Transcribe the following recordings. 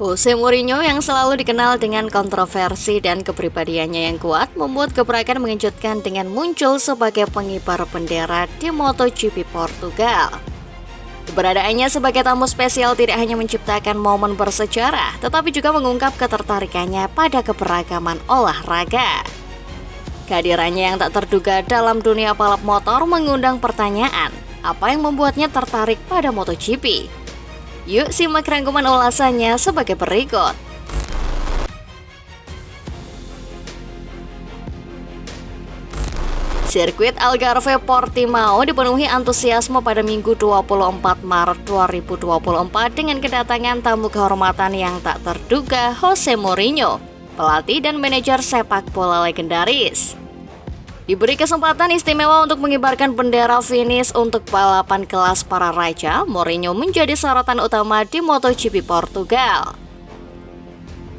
Jose Mourinho yang selalu dikenal dengan kontroversi dan kepribadiannya yang kuat membuat gebrakan mengejutkan dengan muncul sebagai pengibar bendera di MotoGP Portugal. Keberadaannya sebagai tamu spesial tidak hanya menciptakan momen bersejarah, tetapi juga mengungkap ketertarikannya pada keberagaman olahraga. Kehadirannya yang tak terduga dalam dunia balap motor mengundang pertanyaan, apa yang membuatnya tertarik pada MotoGP? Yuk simak rangkuman ulasannya sebagai berikut. Sirkuit Algarve Portimao dipenuhi antusiasme pada Minggu 24 Maret 2024 dengan kedatangan tamu kehormatan yang tak terduga, Jose Mourinho, pelatih dan manajer sepak bola legendaris. Diberi kesempatan istimewa untuk mengibarkan bendera finish untuk balapan kelas para raja, Mourinho menjadi sorotan utama di MotoGP Portugal.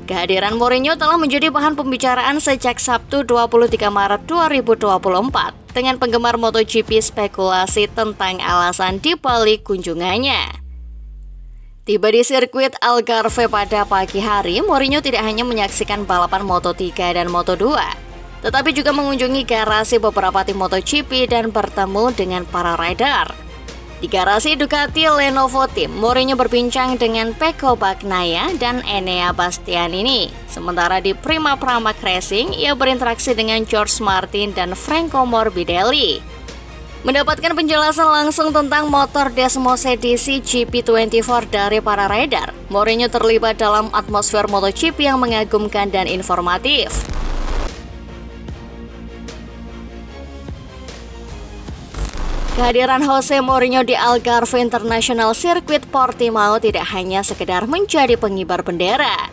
Kehadiran Mourinho telah menjadi bahan pembicaraan sejak Sabtu 23 Maret 2024 dengan penggemar MotoGP spekulasi tentang alasan di balik kunjungannya. Tiba di sirkuit Algarve pada pagi hari, Mourinho tidak hanya menyaksikan balapan Moto3 dan Moto2, tetapi juga mengunjungi garasi beberapa tim MotoGP dan bertemu dengan para rider. Di garasi Ducati Lenovo Team, Mourinho berbincang dengan Pecco Bagnaia dan Enea Bastianini. Sementara di Prima Pramac Racing, ia berinteraksi dengan George Martin dan Franco Morbidelli. Mendapatkan penjelasan langsung tentang motor Desmos edisi GP24 dari para rider, Mourinho terlibat dalam atmosfer MotoGP yang mengagumkan dan informatif. Kehadiran Jose Mourinho di Algarve International Circuit Portimao tidak hanya sekedar menjadi pengibar bendera,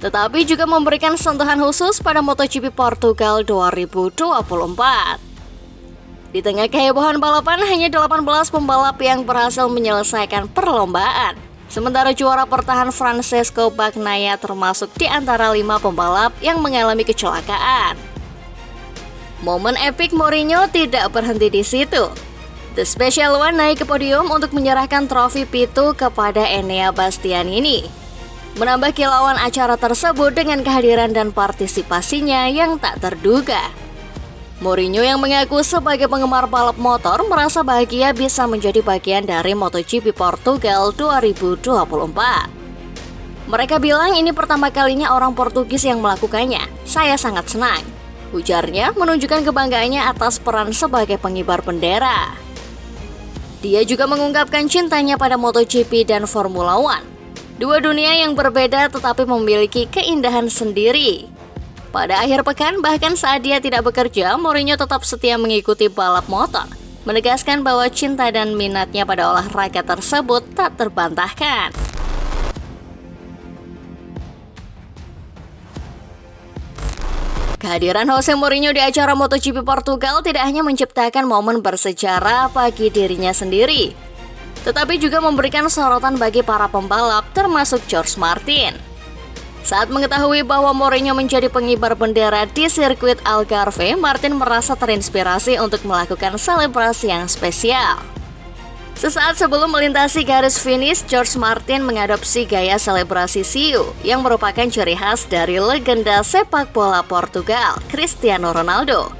tetapi juga memberikan sentuhan khusus pada MotoGP Portugal 2024. Di tengah kehebohan balapan, hanya 18 pembalap yang berhasil menyelesaikan perlombaan. Sementara juara bertahan Francesco Bagnaia termasuk di antara 5 pembalap yang mengalami kecelakaan. Momen epik Mourinho tidak berhenti di situ. The Special One naik ke podium untuk menyerahkan trofi P2 kepada Enea Bastianini, menambah kilauan acara tersebut dengan kehadiran dan partisipasinya yang tak terduga. Mourinho yang mengaku sebagai penggemar balap motor merasa bahagia bisa menjadi bagian dari MotoGP Portugal 2024. Mereka bilang ini pertama kalinya orang Portugis yang melakukannya. Saya sangat senang, ujarnya menunjukkan kebanggaannya atas peran sebagai pengibar bendera. Dia juga mengungkapkan cintanya pada MotoGP dan Formula One, dua dunia yang berbeda tetapi memiliki keindahan sendiri. Pada akhir pekan, bahkan saat dia tidak bekerja, Mourinho tetap setia mengikuti balap motor, menegaskan bahwa cinta dan minatnya pada olahraga tersebut tak terbantahkan. Kehadiran Jose Mourinho di acara MotoGP Portugal tidak hanya menciptakan momen bersejarah bagi dirinya sendiri, tetapi juga memberikan sorotan bagi para pembalap termasuk George Martin. Saat mengetahui bahwa Mourinho menjadi pengibar bendera di sirkuit Algarve, Martin merasa terinspirasi untuk melakukan selebrasi yang spesial. Sesaat sebelum melintasi garis finish, George Martin mengadopsi gaya selebrasi siu yang merupakan ciri khas dari legenda sepak bola Portugal, Cristiano Ronaldo.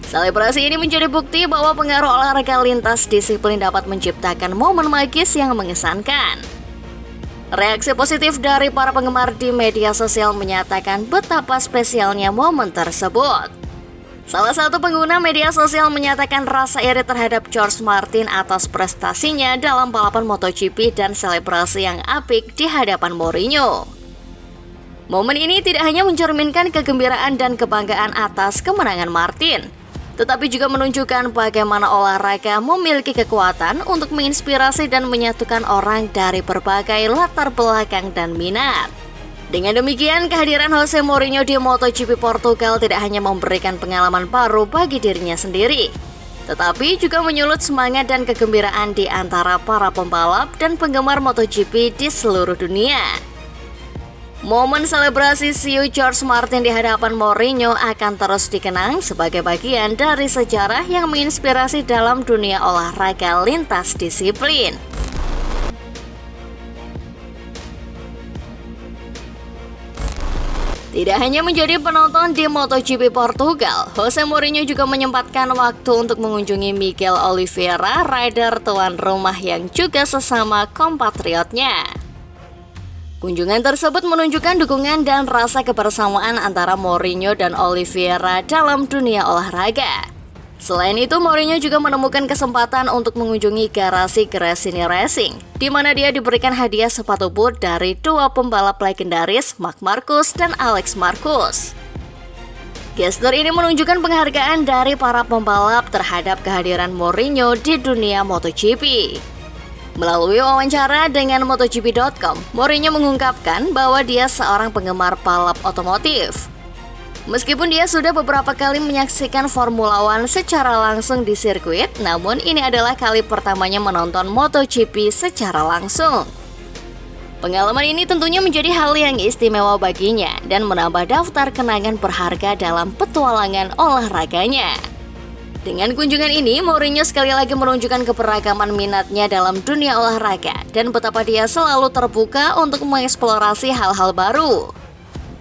Selebrasi ini menjadi bukti bahwa pengaruh olahraga lintas disiplin dapat menciptakan momen magis yang mengesankan. Reaksi positif dari para penggemar di media sosial menyatakan betapa spesialnya momen tersebut. Salah satu pengguna media sosial menyatakan rasa iri terhadap George Martin atas prestasinya dalam balapan MotoGP dan selebrasi yang apik di hadapan Mourinho. Momen ini tidak hanya mencerminkan kegembiraan dan kebanggaan atas kemenangan Martin, tetapi juga menunjukkan bagaimana olahraga memiliki kekuatan untuk menginspirasi dan menyatukan orang dari berbagai latar belakang dan minat. Dengan demikian, kehadiran Jose Mourinho di MotoGP Portugal tidak hanya memberikan pengalaman baru bagi dirinya sendiri, tetapi juga menyulut semangat dan kegembiraan di antara para pembalap dan penggemar MotoGP di seluruh dunia. Momen selebrasi siu George Martin di hadapan Mourinho akan terus dikenang sebagai bagian dari sejarah yang menginspirasi dalam dunia olahraga lintas disiplin. Tidak hanya menjadi penonton di MotoGP Portugal, Jose Mourinho juga menyempatkan waktu untuk mengunjungi Miguel Oliveira, rider tuan rumah yang juga sesama kompatriotnya. Kunjungan tersebut menunjukkan dukungan dan rasa kebersamaan antara Mourinho dan Oliveira dalam dunia olahraga. Selain itu, Mourinho juga menemukan kesempatan untuk mengunjungi garasi Gresini Racing, di mana dia diberikan hadiah sepatu boot dari dua pembalap legendaris, Marc Marquez dan Alex Marquez. Gestur ini menunjukkan penghargaan dari para pembalap terhadap kehadiran Mourinho di dunia MotoGP. Melalui wawancara dengan MotoGP.com, Mourinho mengungkapkan bahwa dia seorang penggemar balap otomotif. Meskipun dia sudah beberapa kali menyaksikan Formula One secara langsung di sirkuit, namun ini adalah kali pertamanya menonton MotoGP secara langsung. Pengalaman ini tentunya menjadi hal yang istimewa baginya dan menambah daftar kenangan berharga dalam petualangan olahraganya. Dengan kunjungan ini, Mourinho sekali lagi menunjukkan keberagaman minatnya dalam dunia olahraga dan betapa dia selalu terbuka untuk mengeksplorasi hal-hal baru.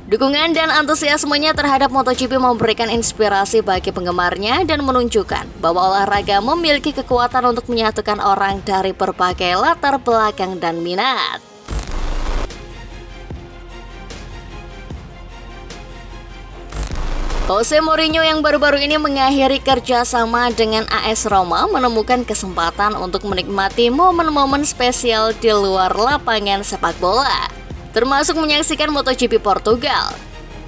Dukungan dan antusiasmenya terhadap MotoGP memberikan inspirasi bagi penggemarnya dan menunjukkan bahwa olahraga memiliki kekuatan untuk menyatukan orang dari berbagai latar belakang dan minat. Jose Mourinho yang baru-baru ini mengakhiri kerjasama dengan AS Roma menemukan kesempatan untuk menikmati momen-momen spesial di luar lapangan sepak bola, termasuk menyaksikan MotoGP Portugal.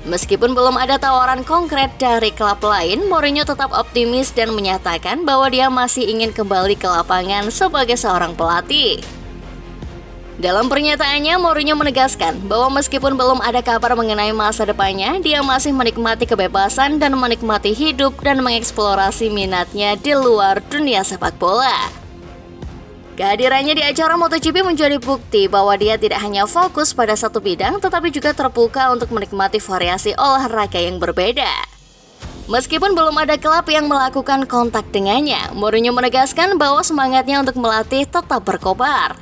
Meskipun belum ada tawaran konkret dari klub lain, Mourinho tetap optimis dan menyatakan bahwa dia masih ingin kembali ke lapangan sebagai seorang pelatih. Dalam pernyataannya, Mourinho menegaskan bahwa meskipun belum ada kabar mengenai masa depannya, dia masih menikmati kebebasan dan menikmati hidup dan mengeksplorasi minatnya di luar dunia sepak bola. Kehadirannya di acara MotoGP menjadi bukti bahwa dia tidak hanya fokus pada satu bidang, tetapi juga terbuka untuk menikmati variasi olahraga yang berbeda. Meskipun belum ada klub yang melakukan kontak dengannya, Mourinho menegaskan bahwa semangatnya untuk melatih tetap berkobar.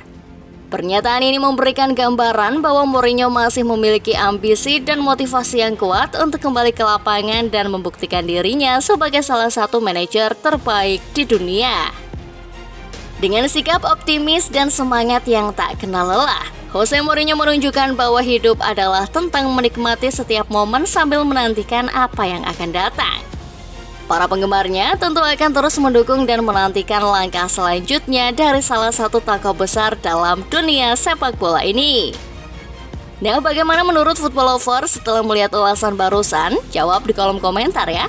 Pernyataan ini memberikan gambaran bahwa Mourinho masih memiliki ambisi dan motivasi yang kuat untuk kembali ke lapangan dan membuktikan dirinya sebagai salah satu manajer terbaik di dunia. Dengan sikap optimis dan semangat yang tak kenal lelah, Jose Mourinho menunjukkan bahwa hidup adalah tentang menikmati setiap momen sambil menantikan apa yang akan datang. Para penggemarnya tentu akan terus mendukung dan menantikan langkah selanjutnya dari salah satu tokoh besar dalam dunia sepak bola ini. Nah, bagaimana menurut Football Lovers setelah melihat ulasan barusan? Jawab di kolom komentar ya.